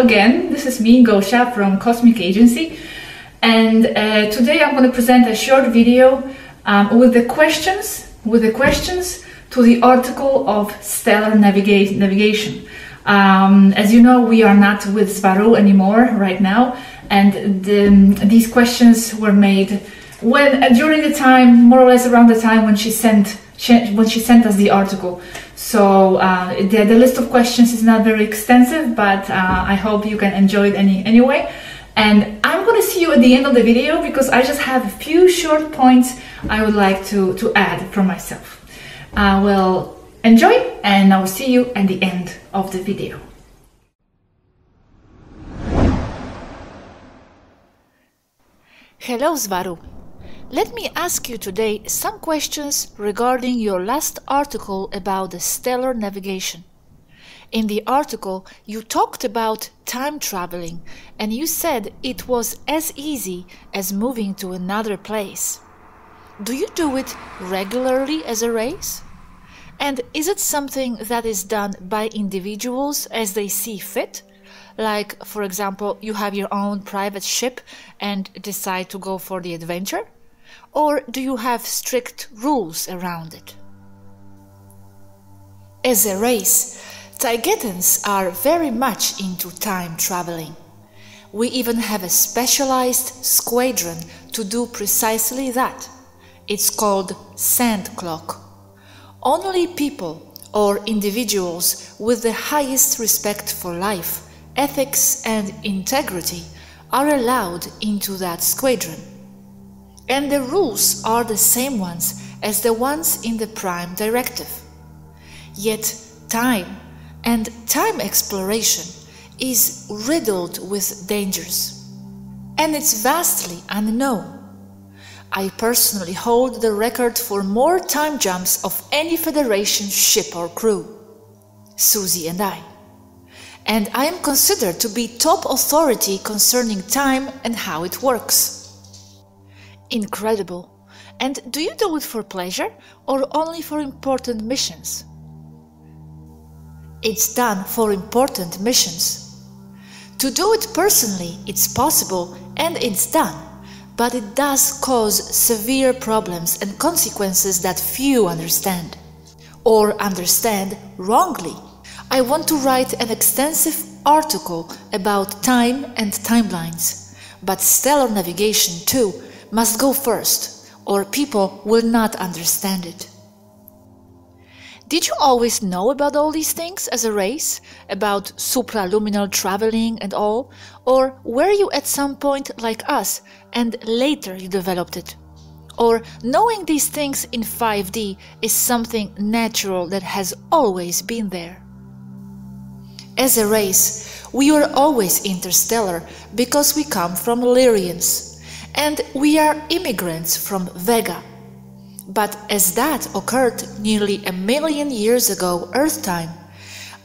again, this is me, Gosha from Cosmic Agency, and today I'm going to present a short video with the questions to the article of stellar navigation. As you know, we are not with Swaruu anymore right now, and these questions were made during the time, more or less around the time when she sent us the article. So the list of questions is not very extensive, but I hope you can enjoy it anyway. And I'm going to see you at the end of the video because I just have a few short points I would like to add from myself. Well, enjoy, and I will see you at the end of the video. Hello, Swaruu. Let me ask you today some questions regarding your last article about the stellar navigation. In the article, you talked about time traveling, and you said it was as easy as moving to another place. Do you do it regularly as a race? And is it something that is done by individuals as they see fit? Like, for example, you have your own private ship and decide to go for the adventure? Or do you have strict rules around it? As a race, Taigetans are very much into time traveling. We even have a specialized squadron to do precisely that. It's called Sand Clock. Only people or individuals with the highest respect for life, ethics and integrity are allowed into that squadron. And the rules are the same ones as the ones in the Prime Directive. Yet time and time exploration is riddled with dangers, and it's vastly unknown. I personally hold the record for more time jumps of any Federation ship or crew, Susie and I. And I am considered to be top authority concerning time and how it works. Incredible. And do you do it for pleasure or only for important missions? It's done for important missions. To do it personally, it's possible and it's done, but it does cause severe problems and consequences that few understand, or understand wrongly. I want to write an extensive article about time and timelines, but stellar navigation too must go first, or people will not understand it. Did you always know about all these things as a race? About supraluminar traveling and all? Or were you at some point like us and later you developed it? Or knowing these things in 5D is something natural that has always been there? As a race, we were always interstellar because we come from Lyrians. And we are immigrants from Vega. But as that occurred nearly 1 million years ago Earth time,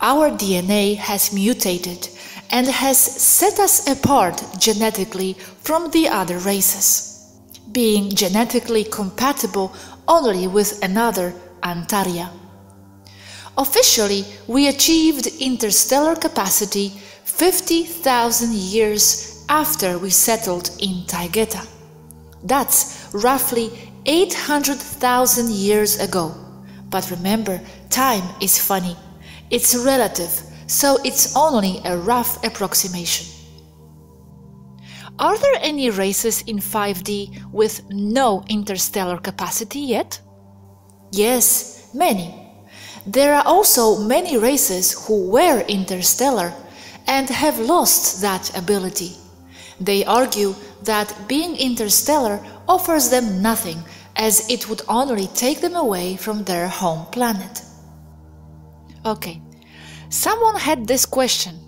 our DNA has mutated and has set us apart genetically from the other races, being genetically compatible only with another Antaria. Officially, we achieved interstellar capacity 50,000 years after we settled in Taigeta. That's roughly 800,000 years ago. But remember, time is funny. It's relative, so it's only a rough approximation. Are there any races in 5D with no interstellar capacity yet? Yes, many. There are also many races who were interstellar and have lost that ability. They argue that being interstellar offers them nothing, as it would only take them away from their home planet. Okay, someone had this question.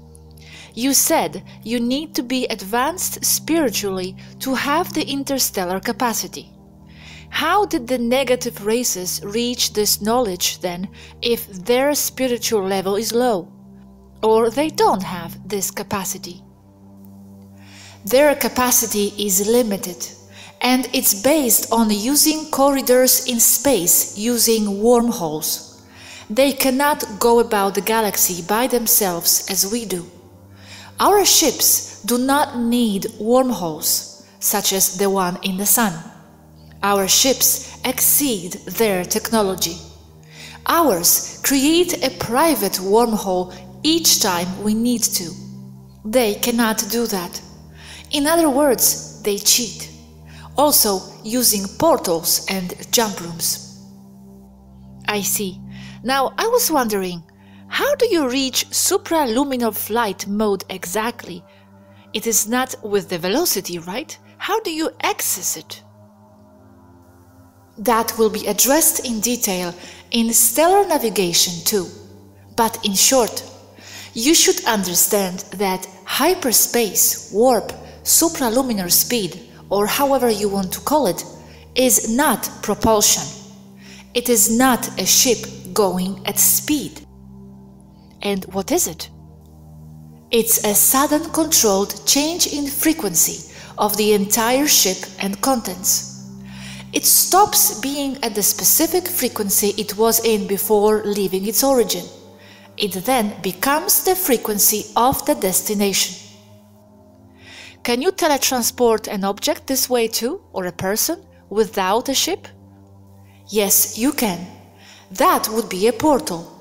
You said you need to be advanced spiritually to have the interstellar capacity. How did the negative races reach this knowledge then, if their spiritual level is low, or they don't have this capacity? Their capacity is limited, and it's based on using corridors in space using wormholes. They cannot go about the galaxy by themselves as we do. Our ships do not need wormholes, such as the one in the sun. Our ships exceed their technology. Ours create a private wormhole each time we need to. They cannot do that. In other words, they cheat. Also using portals and jump rooms. I see. Now I was wondering, how do you reach supraluminar flight mode exactly? It is not with the velocity, right? How do you access it? That will be addressed in detail in stellar navigation too. But in short, you should understand that hyperspace, warp, supraluminar speed, or however you want to call it, is not propulsion. It is not a ship going at speed. And what is it? It's a sudden controlled change in frequency of the entire ship and contents. It stops being at the specific frequency it was in before leaving its origin. It then becomes the frequency of the destination. Can you teletransport an object this way too, or a person, without a ship? Yes, you can. That would be a portal.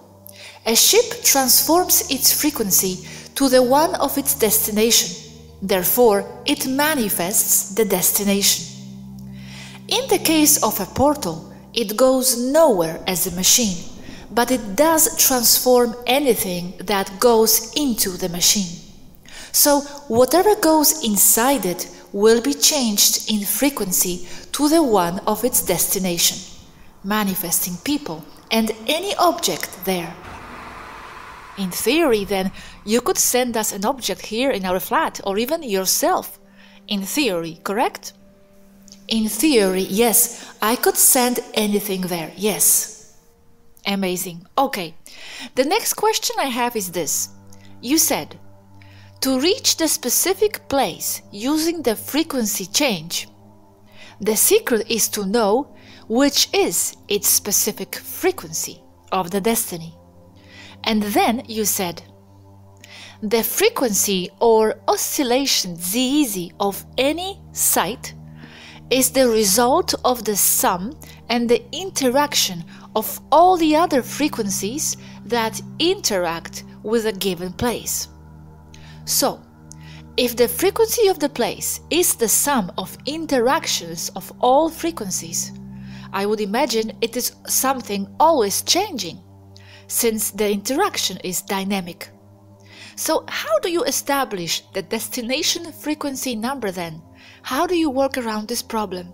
A ship transforms its frequency to the one of its destination. Therefore, it manifests the destination. In the case of a portal, it goes nowhere as a machine, but it does transform anything that goes into the machine. So whatever goes inside it will be changed in frequency to the one of its destination, manifesting people and any object there. In theory, then, you could send us an object here in our flat, or even yourself. In theory, correct? In theory, yes, I could send anything there, yes. Amazing. Okay, the next question I have is this. You said, to reach the specific place using the frequency change, the secret is to know which is its specific frequency of the destiny. And then you said, the frequency or oscillation z of any site is the result of the sum and the interaction of all the other frequencies that interact with a given place. So, if the frequency of the place is the sum of interactions of all frequencies, I would imagine it is something always changing, since the interaction is dynamic. So how do you establish the destination frequency number then? How do you work around this problem?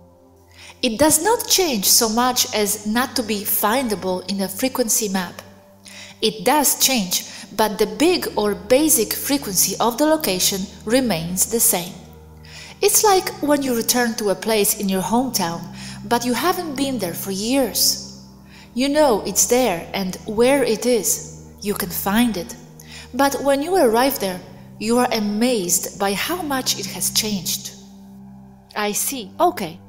It does not change so much as not to be findable in a frequency map. It does change, but the big or basic frequency of the location remains the same. It's like when you return to a place in your hometown, but you haven't been there for years. You know it's there and where it is. You can find it. But when you arrive there, you are amazed by how much it has changed. I see. Okay.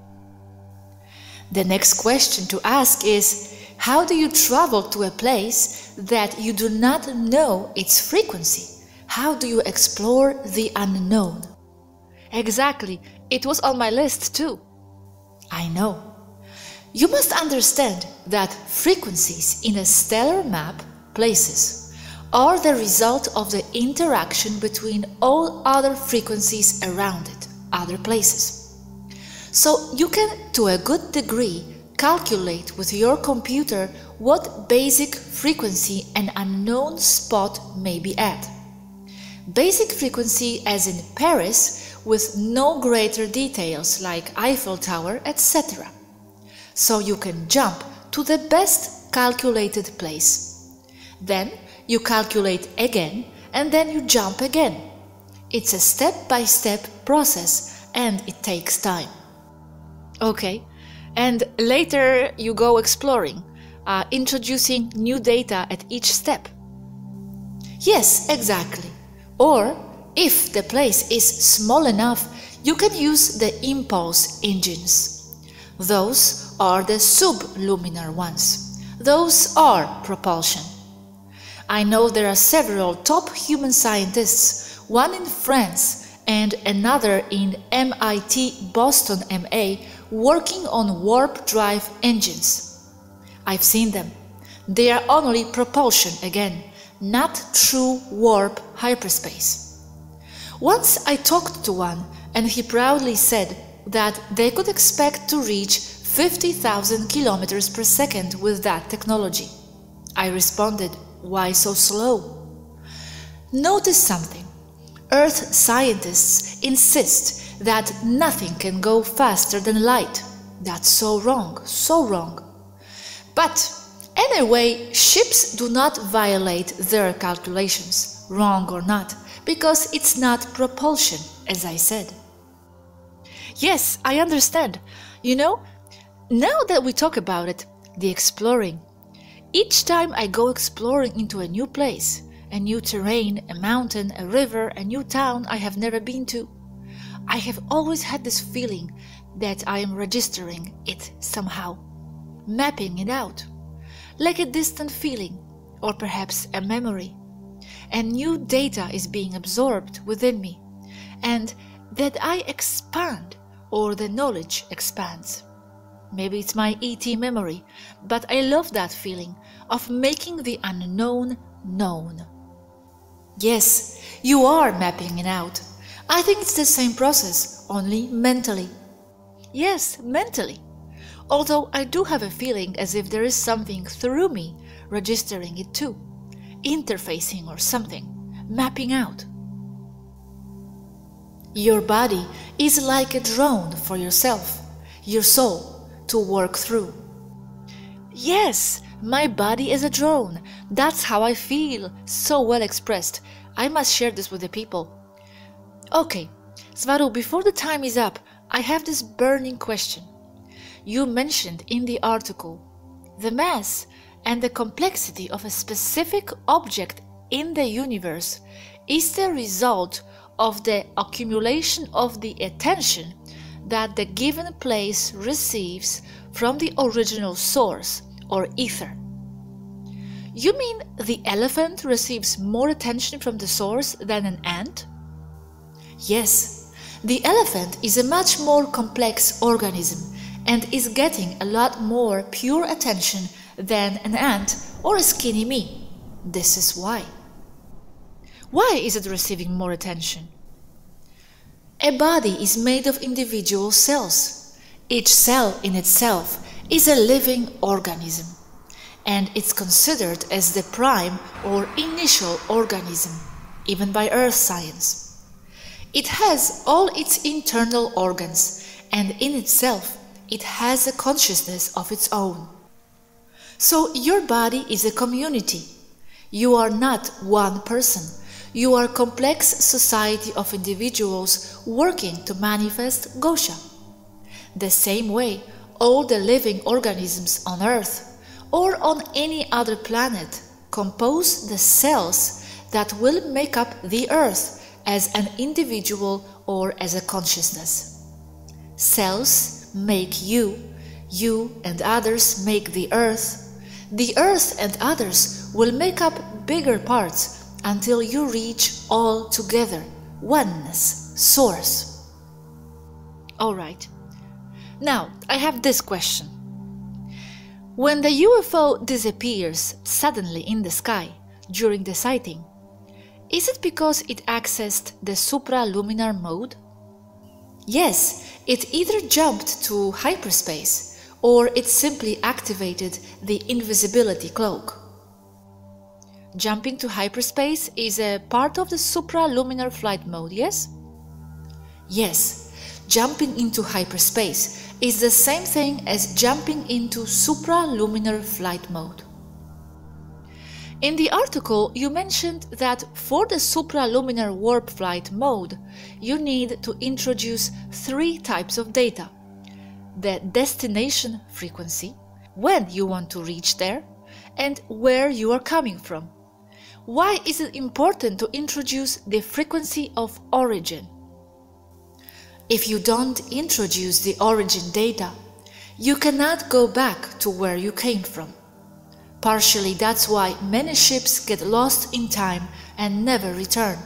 The next question to ask is, how do you travel to a place that you do not know its frequency? How do you explore the unknown? Exactly. It was on my list too. I know. You must understand that frequencies in a stellar map, places, are the result of the interaction between all other frequencies around it, other places. So you can, to a good degree, calculate with your computer what basic frequency an unknown spot may be at. Basic frequency as in Paris, with no greater details like Eiffel Tower, etc. So you can jump to the best calculated place. Then you calculate again and then you jump again. It's a step-by-step process and it takes time. Okay, and later you go exploring, introducing new data at each step. Yes, exactly. Or, if the place is small enough, you can use the impulse engines. Those are the supraluminar ones. Those are propulsion. I know there are several top human scientists one in France and another in MIT Boston MA working on warp drive engines. I've seen them. They are only propulsion again, not true warp hyperspace. Once I talked to one and he proudly said that they could expect to reach 50,000 kilometers per second with that technology. I responded, why so slow? Notice something. Earth scientists insist that nothing can go faster than light. That's so wrong, so wrong. But anyway, ships do not violate their calculations, wrong or not, because it's not propulsion, as I said. Yes, I understand. You know, now that we talk about it, the exploring. Each time I go exploring into a new place, a new terrain, a mountain, a river, a new town I have never been to, I have always had this feeling that I am registering it somehow, mapping it out, like a distant feeling, or perhaps a memory. And new data is being absorbed within me, and that I expand, or the knowledge expands. Maybe it's my ET memory, but I love that feeling of making the unknown known. Yes, you are mapping it out. I think it's the same process, only mentally. Yes, mentally. Although I do have a feeling as if there is something through me registering it too, interfacing or something, mapping out. Your body is like a drone for yourself, your soul, to work through. Yes, my body is a drone. That's how I feel, so well expressed. I must share this with the people. Okay, Swaruu, before the time is up, I have this burning question. You mentioned in the article the mass and the complexity of a specific object in the universe is the result of the accumulation of the attention that the given place receives from the original source or ether. You mean the elephant receives more attention from the source than an ant? Yes, the elephant is a much more complex organism and is getting a lot more pure attention than an ant or a skinny me. This is why. Why is it receiving more attention? A body is made of individual cells. Each cell in itself is a living organism, and it's considered as the prime or initial organism, even by earth science. It has all its internal organs, and in itself it has a consciousness of its own. So your body is a community. You are not one person. You are a complex society of individuals working to manifest Gosha. The same way all the living organisms on Earth or on any other planet compose the cells that will make up the Earth as an individual or as a consciousness. Cells make you, you and others make the Earth and others will make up bigger parts until you reach all together, oneness, source. Alright, now I have this question. When the UFO disappears suddenly in the sky during the sighting, is it because it accessed the supraluminar mode? Yes, it either jumped to hyperspace or it simply activated the invisibility cloak. Jumping to hyperspace is a part of the supraluminar flight mode, yes? Yes, jumping into hyperspace is the same thing as jumping into supraluminar flight mode. In the article, you mentioned that for the supraluminar warp flight mode, you need to introduce 3 types of data: the destination frequency, when you want to reach there, and where you are coming from. Why is it important to introduce the frequency of origin? If you don't introduce the origin data, you cannot go back to where you came from. Partially that's why many ships get lost in time and never return.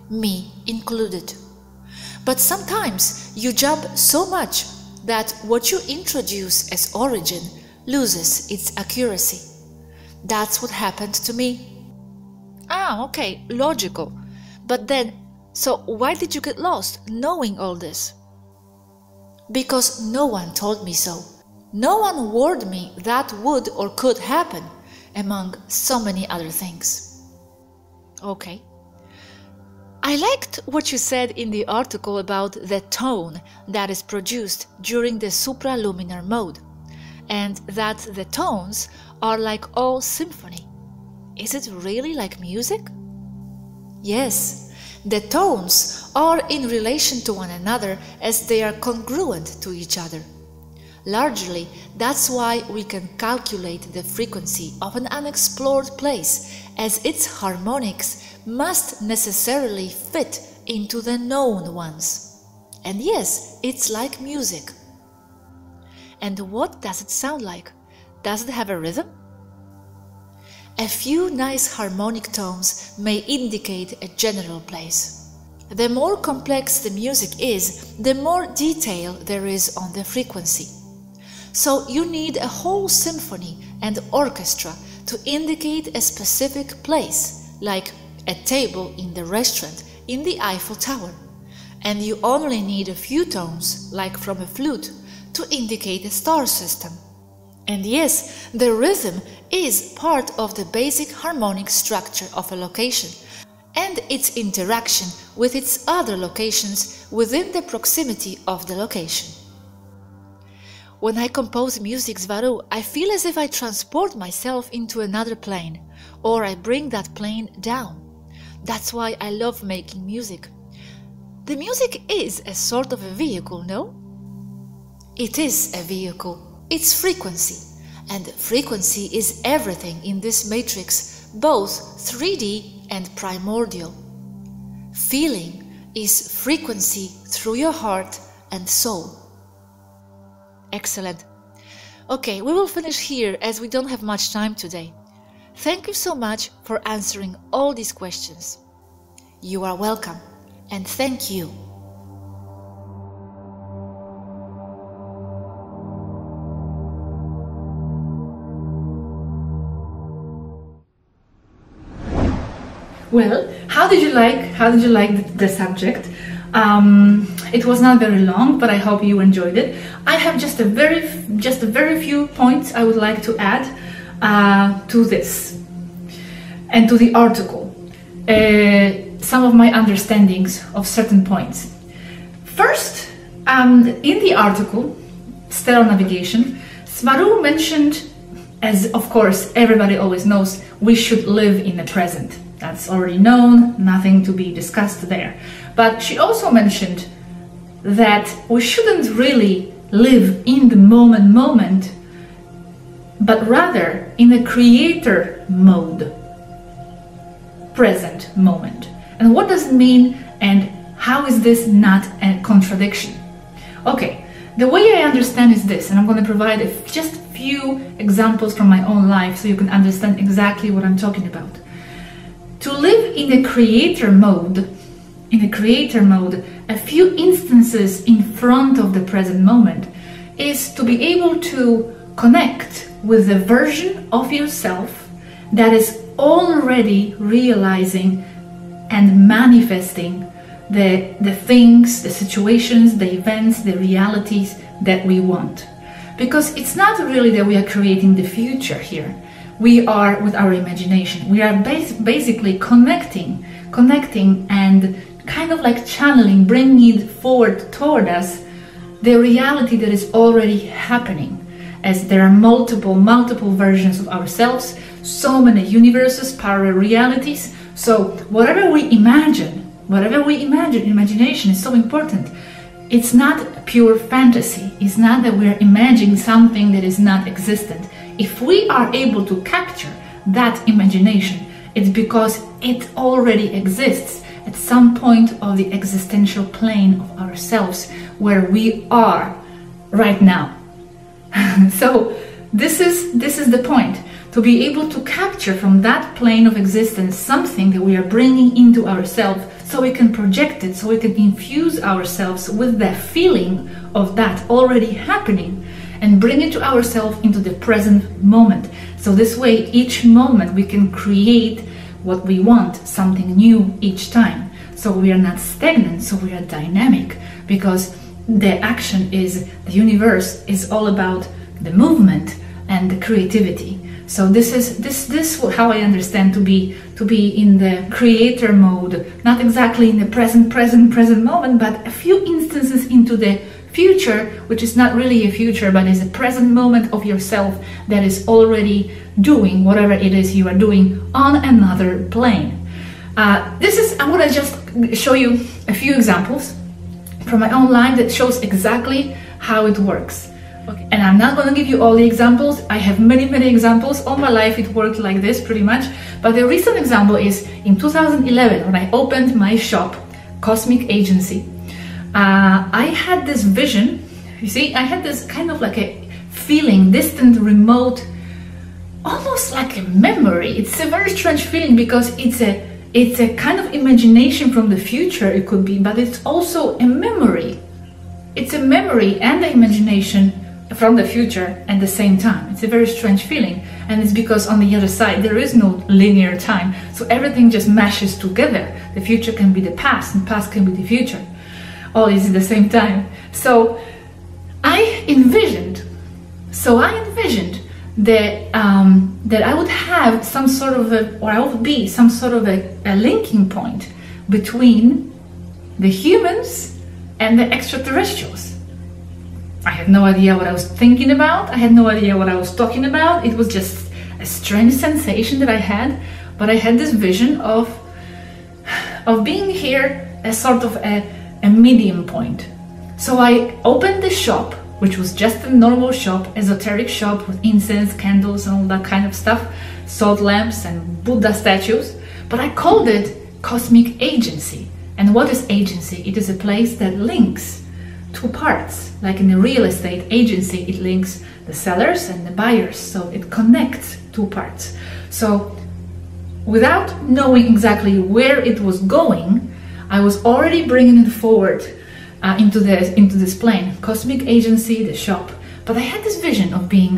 me included. But sometimes you jump so much that what you introduce as origin loses its accuracy. That's what happened to me. Ah, okay, logical. But then, so why did you get lost knowing all this? Because no one told me so. No one warned me that would or could happen, among so many other things. Okay. I liked what you said in the article about the tone that is produced during the supraluminar mode, and that the tones are like all symphony. Is it really like music? Yes, the tones are in relation to one another as they are congruent to each other. Largely, that's why we can calculate the frequency of an unexplored place, as its harmonics must necessarily fit into the known ones. And yes, it's like music. And what does it sound like? Does it have a rhythm? A few nice harmonic tones may indicate a general place. The more complex the music is, the more detail there is on the frequency. So you need a whole symphony and orchestra to indicate a specific place, like a table in the restaurant in the Eiffel Tower. And you only need a few tones, like from a flute, to indicate a star system. And yes, the rhythm is part of the basic harmonic structure of a location and its interaction with its other locations within the proximity of the location. When I compose music, Swaruu, I feel as if I transport myself into another plane, or I bring that plane down. That's why I love making music. The music is a sort of a vehicle, no? It is a vehicle. It's frequency. And frequency is everything in this matrix, both 3D and primordial. Feeling is frequency through your heart and soul. Excellent. Okay, we will finish here as we don't have much time today. Thank you so much for answering all these questions. You are welcome, and thank you. Well, how did you like the subject? It was not very long, but I hope you enjoyed it. I have just a very few points I would like to add to this and to the article. Some of my understandings of certain points. First, in the article, Stellar Navigation, Swaruu mentioned, as of course everybody always knows, we should live in the present. That's already known, nothing to be discussed there. But she also mentioned that we shouldn't really live in the moment, but rather in the creator mode, present moment. And what does it mean, and how is this not a contradiction? Okay, the way I understand is this, and I'm going to provide just a few examples from my own life so you can understand exactly what I'm talking about. To live in the creator mode, a few instances in front of the present moment is to be able to connect with the version of yourself that is already realizing and manifesting the things, the situations, the events, the realities that we want. Because it's not really that we are creating the future here. We are with our imagination. We are basically connecting and kind of like channeling, bringing it forward toward us, the reality that is already happening, as there are multiple versions of ourselves, so many universes, parallel realities. So whatever we imagine, imagination is so important. It's not pure fantasy. It's not that we're imagining something that is not existent. If we are able to capture that imagination, it's because it already exists at some point of the existential plane of ourselves where we are right now. So this is the point, to be able to capture from that plane of existence something that we are bringing into ourselves so we can project it, so we can infuse ourselves with the feeling of that already happening and bring it to ourselves into the present moment. So this way, each moment we can create what we want, something new each time. So we are not stagnant, so we are dynamic, because the action is, the universe is all about the movement and the creativity. So this is how I understand to be in the creator mode, not exactly in the present moment, but a few instances into the future, which is not really a future, but is a present moment of yourself that is already doing whatever it is you are doing on another plane. I want to just show you a few examples from my own life that shows exactly how it works. Okay. And I'm not going to give you all the examples. I have many examples. All my life it worked like this pretty much. But the recent example is in 2011 when I opened my shop, Cosmic Agency. I had this vision. You see, I had this kind of like a feeling, distant, remote, almost like a memory. It's a very strange feeling because it's a kind of imagination from the future, it could be, but it's also a memory. It's a memory and the imagination from the future at the same time. It's a very strange feeling, and it's because on the other side there is no linear time, so everything just mashes together. The future can be the past and past can be the future, all is at the same time. So I envisioned that I would have some sort of I would be some sort of a linking point between the humans and the extraterrestrials. I had no idea what I was thinking about. I had no idea what I was talking about. It was just a strange sensation that I had, but I had this vision of being here as sort of a medium point. So I opened the shop, which was just a normal shop, esoteric shop with incense, candles and all that kind of stuff, salt lamps and Buddha statues, but I called it Cosmic Agency. And what is agency? It is a place that links two parts. Like in a real estate agency, it links the sellers and the buyers, so it connects two parts. So without knowing exactly where it was going, I was already bringing it forward into this plane, Cosmic Agency, the shop. But I had this vision of being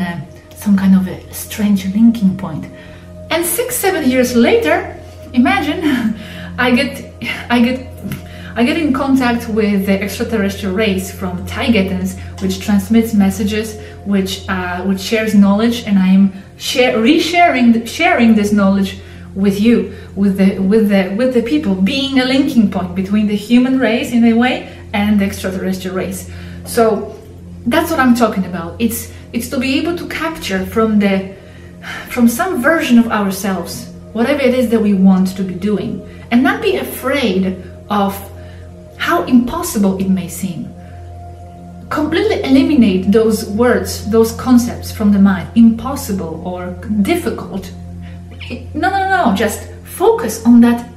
some kind of a strange linking point. And 6-7 years later, imagine, I get in contact with the extraterrestrial race from Pleiadians, which transmits messages, which shares knowledge, and I am sharing this knowledge with you, with the people, being a linking point between the human race in a way and the extraterrestrial race. So that's what I'm talking about. It's to be able to capture from some version of ourselves whatever it is that we want to be doing, and not be afraid of how impossible it may seem. Completely eliminate those words, those concepts from the mind. Impossible or difficult. No. Just focus on that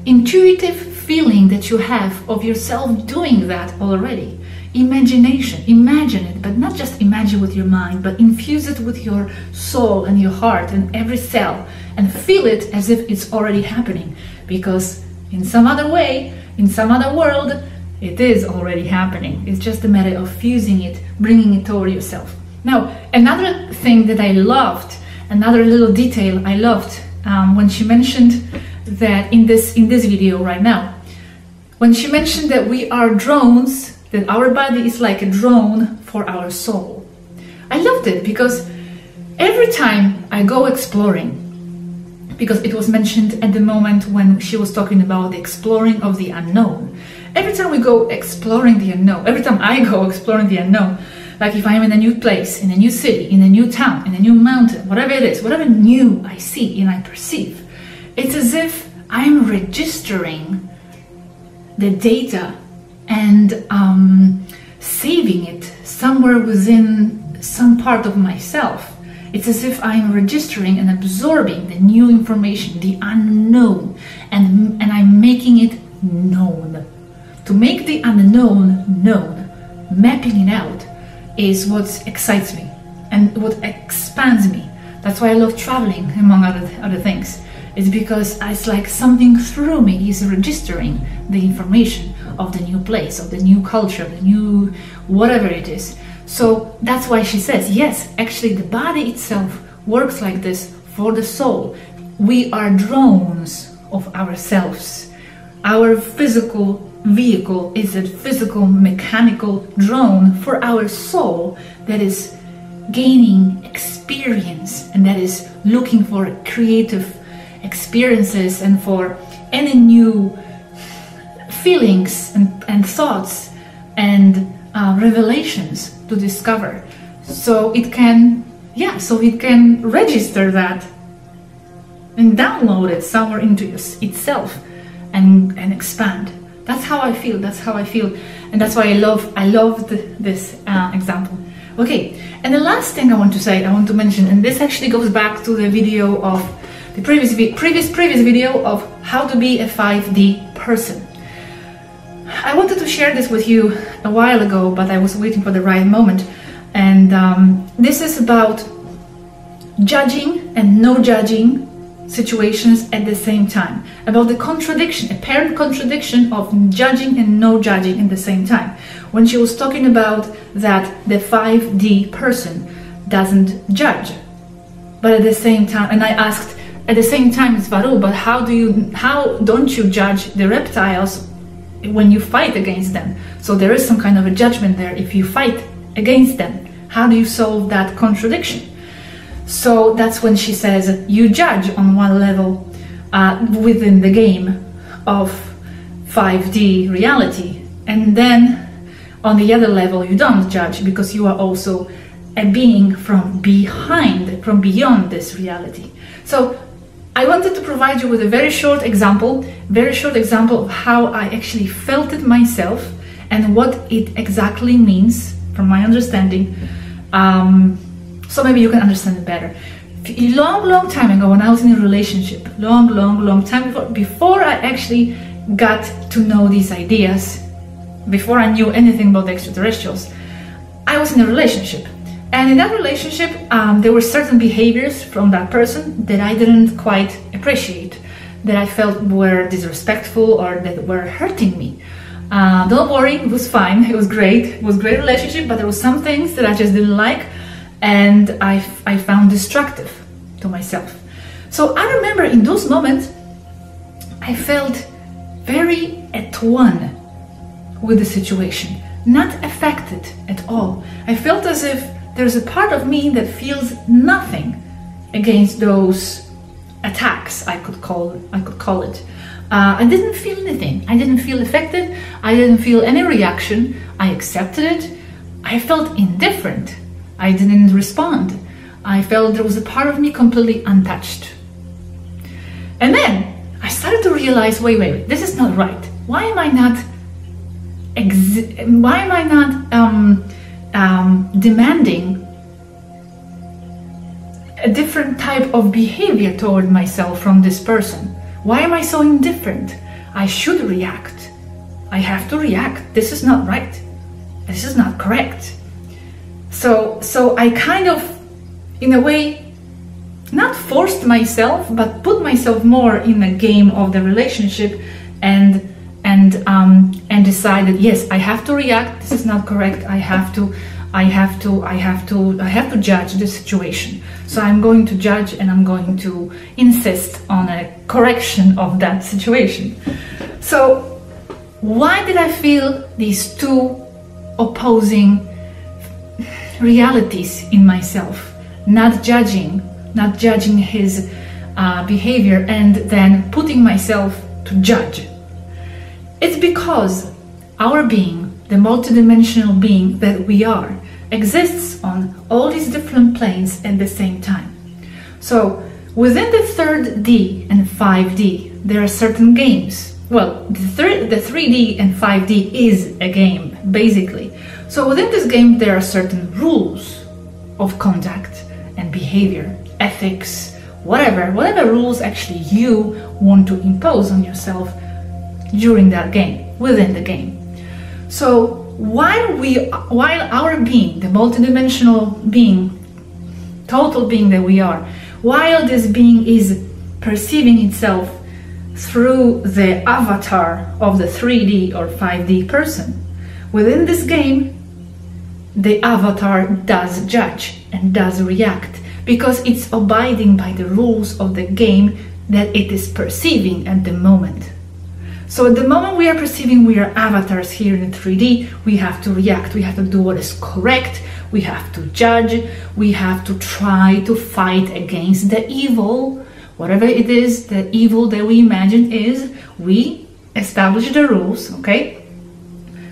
intuitive feeling that you have of yourself doing that already. Imagination, imagine it, but not just imagine with your mind, but infuse it with your soul and your heart and every cell, and feel it as if it's already happening, because in some other way, in some other world, it is already happening. It's just a matter of fusing it, bringing it toward yourself. Now, another thing that I loved, another little detail I loved, when she mentioned that in this video right now, when she mentioned that we are drones, that our body is like a drone for our soul. I loved it because every time I go exploring, because it was mentioned at the moment when she was talking about the exploring of the unknown. Every time we go exploring the unknown, every time I go exploring the unknown, like if I'm in a new place, in a new city, in a new town, in a new mountain, whatever it is, whatever new I see and I perceive, it's as if I'm registering the data and saving it somewhere within some part of myself. It's as if I'm registering and absorbing the new information, the unknown, and I'm making it known. To make the unknown known, mapping it out, is what excites me and what expands me. That's why I love traveling, among other things. It's because it's like something through me is registering the information of the new place, of the new culture, the new whatever it is. So that's why she says, yes, actually the body itself works like this for the soul. We are drones of ourselves. Our physical vehicle is a physical mechanical drone for our soul that is gaining experience and that is looking for creative experiences and for any new feelings and thoughts and revelations to discover. So it can register that and download it somewhere into itself and expand. That's how I feel. That's how I feel, and that's why I loved this example. Okay, and the last thing I want to mention, and this actually goes back to the video of the previous video of how to be a 5D person. I wanted to share this with you a while ago, but I was waiting for the right moment. And this is about judging and no judging situations at the same time, about the contradiction, apparent contradiction of judging and no judging at the same time. When she was talking about that the 5D person doesn't judge, but at the same time, and I asked at the same time, Swaruu, but how don't you judge the reptiles when you fight against them? So there is some kind of a judgment there if you fight against them. How do you solve that contradiction? So that's when she says you judge on one level within the game of 5D reality, and then on the other level you don't judge because you are also a being from beyond this reality. So I wanted to provide you with a very short example of how I actually felt it myself and what it exactly means from my understanding. So maybe you can understand it better. Long time ago, when I was in a relationship, long time before I actually got to know these ideas, before I knew anything about the extraterrestrials, I was in a relationship. And in that relationship, there were certain behaviors from that person that I didn't quite appreciate, that I felt were disrespectful or that were hurting me. Don't worry, it was fine, it was great. It was a great relationship, but there were some things that I just didn't like, and I found destructive to myself. So I remember in those moments, I felt very at one with the situation, not affected at all. I felt as if there's a part of me that feels nothing against those attacks, I could call it. I didn't feel anything. I didn't feel affected. I didn't feel any reaction. I accepted it. I felt indifferent. I didn't respond. I felt there was a part of me completely untouched. And then I started to realize, wait, this is not right. Why am I not demanding a different type of behavior toward myself from this person? Why am I so indifferent? I should react. I have to react. This is not right. This is not correct. So I kind of, in a way, not forced myself, but put myself more in the game of the relationship and decided, yes, I have to react. This is not correct. I have to judge the situation. So I'm going to judge and I'm going to insist on a correction of that situation. So why did I feel these two opposing realities in myself? Not judging his behavior and then putting myself to judge. It's because our being, the multidimensional being that we are, exists on all these different planes at the same time. So within the 3D and 5D, there are certain games. Well, the 3D and 5D is a game, basically. So within this game, there are certain rules of conduct and behavior, ethics, whatever rules actually you want to impose on yourself during that game, within the game. So while our being, the multidimensional being, total being that we are, while this being is perceiving itself through the avatar of the 3D or 5D person. Within this game, the avatar does judge and does react because it's abiding by the rules of the game that it is perceiving at the moment. So at the moment we are perceiving we are avatars here in the 3D, we have to react, we have to do what is correct, we have to judge, we have to try to fight against the evil, whatever it is, the evil that we imagine is, we establish the rules, okay?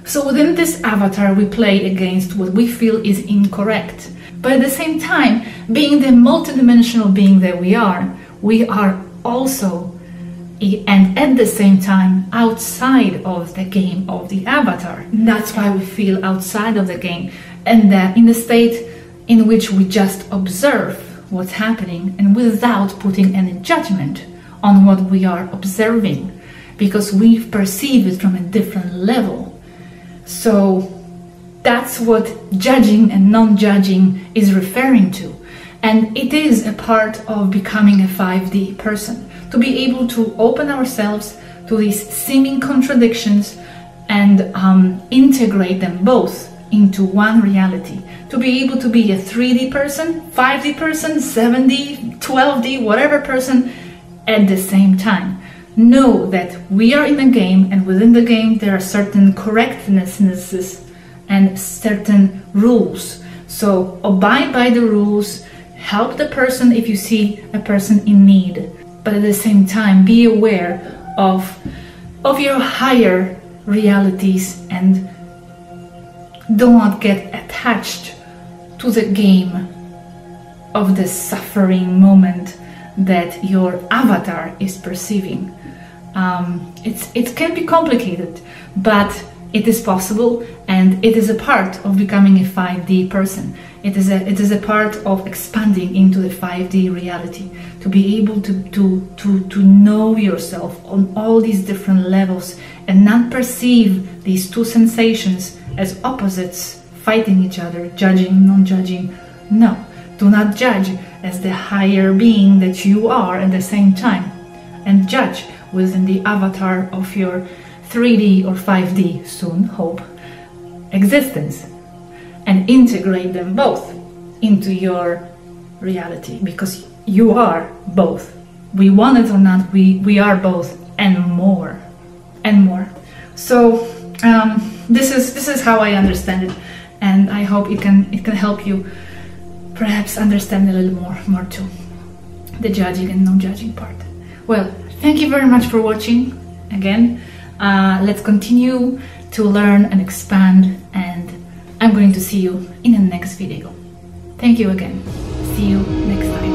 So within this avatar we play against what we feel is incorrect. But at the same time, being the multidimensional being that we are also, and at the same time, outside of the game of the avatar. That's why we feel outside of the game, and that in the state in which we just observe what's happening and without putting any judgment on what we are observing, because we perceive it from a different level. So that's what judging and non-judging is referring to. And it is a part of becoming a 5D person, to be able to open ourselves to these seeming contradictions and integrate them both into one reality. To be able to be a 3D person, 5D person, 7D, 12D, whatever person at the same time. Know that we are in a game, and within the game there are certain correctnesses and certain rules. So abide by the rules, help the person if you see a person in need, but at the same time be aware of your higher realities and do not get attached to the game of the suffering moment that your avatar is perceiving. It can be complicated, but it is possible, and it is a part of becoming a 5D person. It is a part of expanding into the 5D reality, to be able to know yourself on all these different levels and not perceive these two sensations as opposites fighting each other, judging, non-judging. No, do not judge as the higher being that you are at the same time, and judge within the avatar of your 3D or 5D, soon hope, existence, and integrate them both into your reality, because you are both. We want it or not, we are both, and more and more. So this is how I understand it, and I hope it can help you perhaps understand a little more too, the judging and non-judging part. Well, thank you very much for watching again. Let's continue to learn and expand, and I'm going to see you in the next video. Thank you again. See you next time.